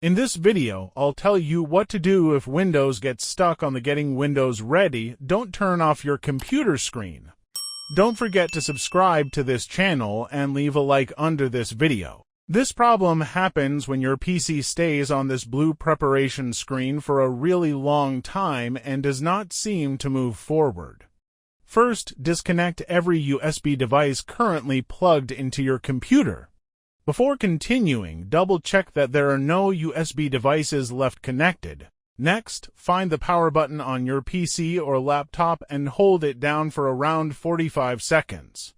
In this video, I'll tell you what to do if Windows gets stuck on the Getting Windows Ready. Don't turn off your computer screen. Don't forget to subscribe to this channel and leave a like under this video. This problem happens when your PC stays on this blue preparation screen for a really long time and does not seem to move forward. First, disconnect every USB device currently plugged into your computer. Before continuing, double-check that there are no USB devices left connected. Next, find the power button on your PC or laptop and hold it down for around 45 seconds.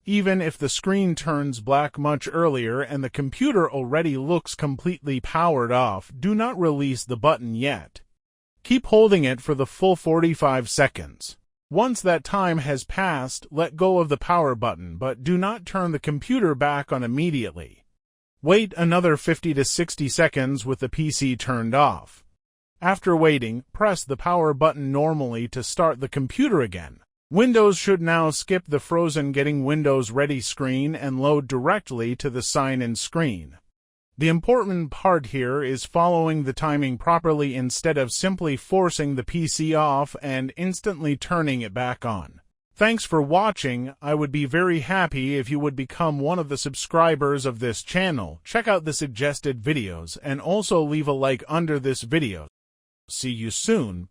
Even if the screen turns black much earlier and the computer already looks completely powered off, do not release the button yet. Keep holding it for the full 45 seconds. Once that time has passed, let go of the power button, but do not turn the computer back on immediately. Wait another 50 to 60 seconds with the PC turned off. After waiting, press the power button normally to start the computer again. Windows should now skip the frozen Getting Windows Ready screen and load directly to the sign-in screen. The important part here is following the timing properly instead of simply forcing the PC off and instantly turning it back on. Thanks for watching. I would be very happy if you would become one of the subscribers of this channel. Check out the suggested videos and also leave a like under this video. See you soon.